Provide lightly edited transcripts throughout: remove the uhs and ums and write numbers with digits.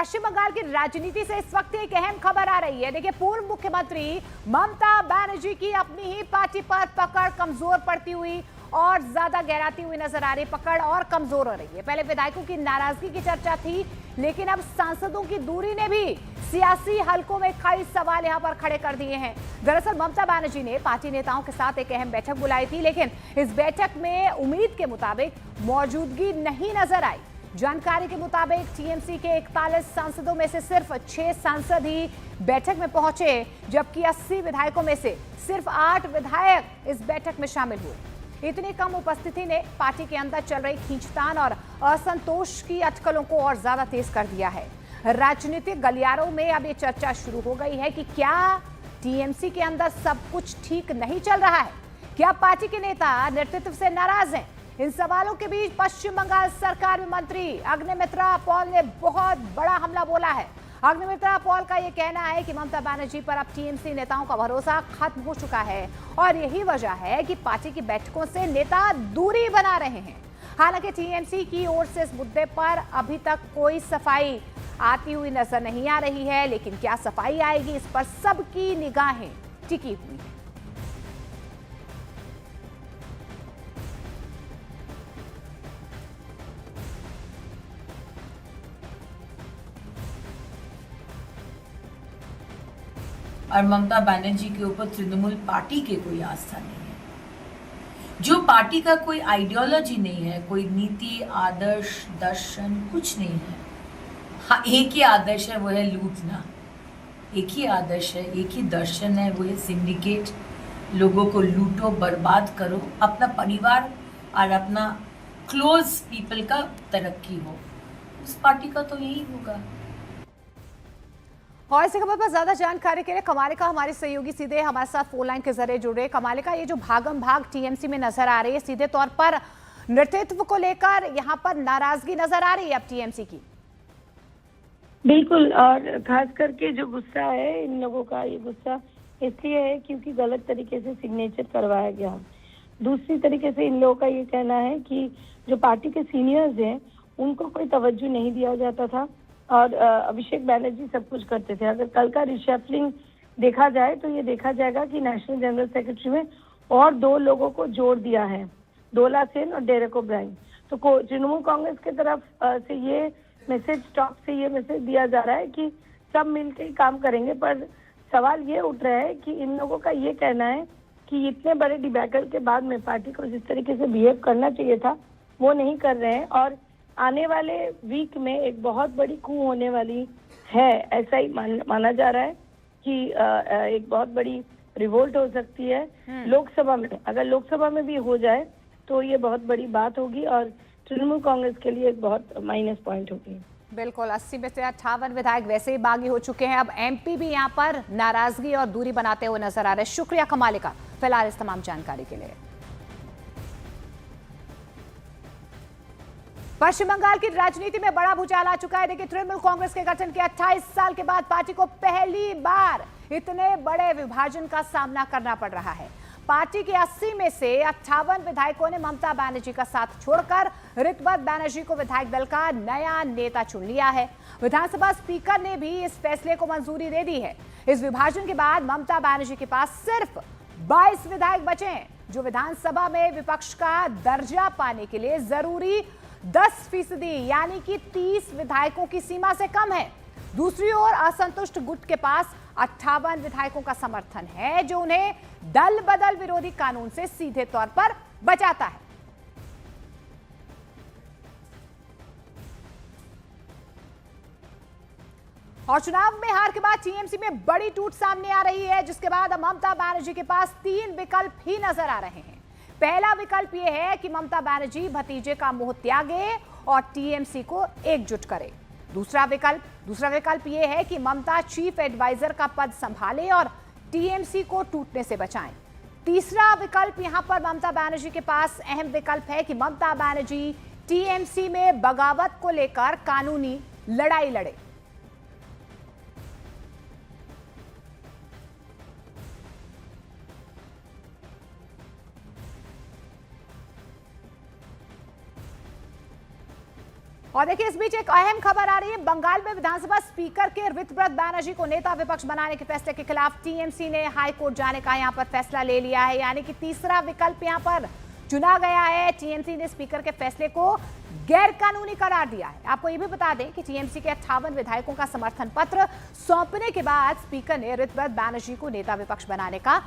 पश्चिम बंगाल की राजनीति से इस वक्त एक अहम खबर आ रही है। देखिए, पूर्व मुख्यमंत्री ममता बनर्जी की अपनी ही पार्टी पर पकड़ कमजोर पड़ती हुई और ज्यादा गहराती हुई नजर आ रही। पकड़ और कमजोर हो रही है। पहले विधायकों की नाराजगी की चर्चा थी, लेकिन अब सांसदों की दूरी ने भी सियासी हलकों में कई सवाल यहां पर खड़े कर दिए हैं। दरअसल ममता बनर्जी ने पार्टी नेताओं के साथ एक अहम बैठक बुलाई थी, लेकिन इस बैठक में उम्मीद के मुताबिक मौजूदगी नहीं नजर आई। जानकारी के मुताबिक टीएमसी के 41 सांसदों में से सिर्फ 6 सांसद ही बैठक में पहुंचे, जबकि 80 विधायकों में से सिर्फ 8 विधायक इस बैठक में शामिल हुए। इतनी कम उपस्थिति ने पार्टी के अंदर चल रही खींचतान और असंतोष की अटकलों को और ज्यादा तेज कर दिया है। राजनीतिक गलियारों में अब ये चर्चा शुरू हो गई है कि क्या टीएमसी के अंदर सब कुछ ठीक नहीं चल रहा है? क्या पार्टी के नेता नेतृत्व से नाराज हैं? इन सवालों के बीच पश्चिम बंगाल सरकार में मंत्री अग्निमित्रा पॉल ने बहुत बड़ा हमला बोला है। अग्निमित्रा पॉल का यह कहना है कि ममता बनर्जी पर अब टीएमसी नेताओं का भरोसा खत्म हो चुका है और यही वजह है कि पार्टी की बैठकों से नेता दूरी बना रहे हैं। हालांकि टीएमसी की ओर से इस मुद्दे पर अभी तक कोई सफाई आती हुई नजर नहीं आ रही है, लेकिन क्या सफाई आएगी, इस पर सबकी निगाहें टिकी हुई हैं। और ममता बनर्जी के ऊपर तृणमूल पार्टी के कोई आस्था नहीं है। जो पार्टी का कोई आइडियोलॉजी नहीं है, कोई नीति, आदर्श, दर्शन कुछ नहीं है। हाँ, एक ही आदर्श है, वो है लूटना। एक ही आदर्श है, एक ही दर्शन है, वो है सिंडिकेट। लोगों को लूटो, बर्बाद करो, अपना परिवार और अपना क्लोज पीपल का तरक्की हो। उस पार्टी का तो यही होगा। और इसी खबर पर ज्यादा जानकारी के लिए कमालिका हमारे सहयोगी सीधे हमारे साथ फोन लाइन के जरिए जुड़ रहे। कमालिका, ये जो भागम भाग टीएमसी में नजर आ रही है, सीधे तौर पर नेतृत्व को लेकर यहाँ पर नाराजगी नजर आ रही है अब टीएमसी की। बिल्कुल, और खास करके जो गुस्सा है इन लोगों का, ये गुस्सा इसलिए है क्योंकि गलत तरीके से सिग्नेचर करवाया गया। दूसरी तरीके से इन लोगों का ये कहना है कि जो पार्टी के सीनियर्स हैं उनको कोई तवज्जो नहीं दिया जाता था और अभिषेक बैनर्जी सब कुछ करते थे। अगर कल का रिशफलिंग देखा जाए तो ये देखा जाएगा कि नेशनल जनरल सेक्रेटरी में और 2 लोगों को जोड़ दिया है, डोला सेन और डेरेक ओब्रायन। तो तृणमूल कांग्रेस की तरफ से ये मैसेज, टॉप से ये मैसेज दिया जा रहा है कि सब मिलकर ही काम करेंगे। पर सवाल ये उठ रहा है कि इन लोगों का ये कहना है कि इतने बड़े डिबैकल के बाद में पार्टी को जिस तरीके से बिहेव करना चाहिए था वो नहीं कर रहे हैं और आने वाले वीक में एक बहुत बड़ी कू होने वाली है। ऐसा ही माना जा रहा है कि एक बहुत बड़ी रिवोल्ट हो सकती है लोकसभा में। अगर लोकसभा में भी हो जाए तो ये बहुत बड़ी बात होगी और तृणमूल कांग्रेस के लिए एक बहुत माइनस पॉइंट होगी। बिल्कुल, 80 में से 58 विधायक वैसे ही बागी हो चुके हैं। अब एमपी भी यहाँ पर नाराजगी और दूरी बनाते हुए नजर आ रहे हैं। शुक्रिया कमालिका फिलहाल इस तमाम जानकारी के लिए। पश्चिम बंगाल की राजनीति में बड़ा भूचाल आ चुका है। देखिए, तृणमूल कांग्रेस के गठन के 28 साल के बाद पार्टी को पहली बार इतने बड़े विभाजन का सामना करना पड़ रहा है। पार्टी के 80 में से 58 विधायकों ने ममता बनर्जी का साथ छोड़कर ऋतुव्रत बनर्जी को विधायक दल का नया नेता चुन लिया है। विधानसभा स्पीकर ने भी इस फैसले को मंजूरी दे दी है। इस विभाजन के बाद ममता बनर्जी के पास सिर्फ 22 विधायक बचे हैं, जो विधानसभा में विपक्ष का दर्जा पाने के लिए जरूरी 10% यानी कि 30 विधायकों की सीमा से कम है। दूसरी ओर असंतुष्ट गुट के पास 58 विधायकों का समर्थन है, जो उन्हें दल बदल विरोधी कानून से सीधे तौर पर बचाता है। और चुनाव में हार के बाद टीएमसी में बड़ी टूट सामने आ रही है, जिसके बाद अब ममता बनर्जी के पास 3 विकल्प ही नजर आ रहे हैं। पहला विकल्प यह है कि ममता बनर्जी भतीजे का मोह त्यागे और टीएमसी को एकजुट करे। दूसरा विकल्प यह है कि ममता चीफ एडवाइजर का पद संभाले और टीएमसी को टूटने से बचाएं। तीसरा विकल्प यहां पर ममता बनर्जी के पास अहम विकल्प है कि ममता बनर्जी टीएमसी में बगावत को लेकर कानूनी लड़ाई लड़े। और देखिए इस बीच एक अहम खबर आ रही है। बंगाल में विधानसभा स्पीकर के ऋतव्रत बैनर्जी को नेता विपक्ष बनाने के फैसले के खिलाफ टीएमसी ने हाई कोर्ट जाने का यहां पर फैसला ले लिया है, यानी कि तीसरा विकल्प यहां पर चुना गया है। टीएमसी ने स्पीकर के फैसले को गैर कानूनी करार दिया है। आपको ये भी बता दें कि टीएमसी के 58 विधायकों का समर्थन पत्र सौंपने के बाद स्पीकर ने ऋतव्रत बैनर्जी को नेता विपक्ष बनाने का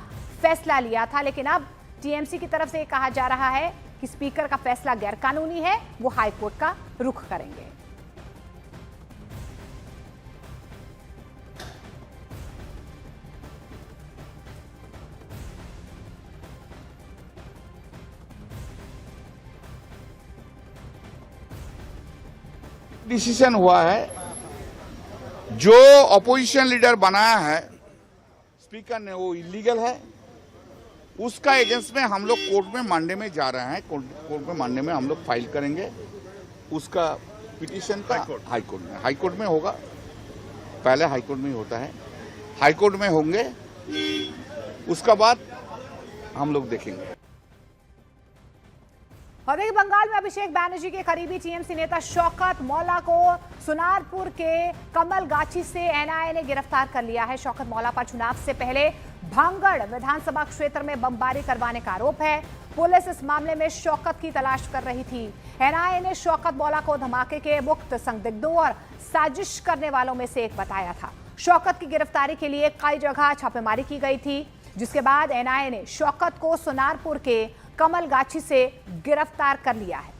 फैसला लिया था, लेकिन अब टीएमसी की तरफ से कहा जा रहा है कि स्पीकर का फैसला गैर कानूनी है, वो हाई कोर्ट का रुख करेंगे। डिसीजन हुआ है, जो अपोजिशन लीडर बनाया है स्पीकर ने वो इलीगल है, उसका एगेंस्ट में हम लोग कोर्ट में मानने में जा रहे हैं। कोर्ट में मानने में हम लोग फाइल करेंगे उसका पिटीशन का हाई कोर्ट में होगा। पहले हाई कोर्ट में ही होता है, हाई कोर्ट में होंगे, उसका बाद हम लोग देखेंगे। और देखिए बंगाल में अभिषेक बैनर्जी के करीबी टीएमसी नेता शौकत मौला को सुनारपुर के कमलगाछी से एनआईए ने गिरफ्तार कर लिया है। शौकत मौला पर चुनाव से पहले भांगड़ विधानसभा क्षेत्र में बमबारी करवाने का आरोप है। पुलिस इस मामले में शौकत की तलाश कर रही थी। एनआईए ने शौकत मौला को धमाके के मुख्य संदिग्धों और साजिश करने वालों में से एक बताया था। शौकत की गिरफ्तारी के लिए कई जगह छापेमारी की गई थी, जिसके बाद एनआईए ने शौकत को सुनारपुर के कमलगाछी से गिरफ्तार कर लिया है।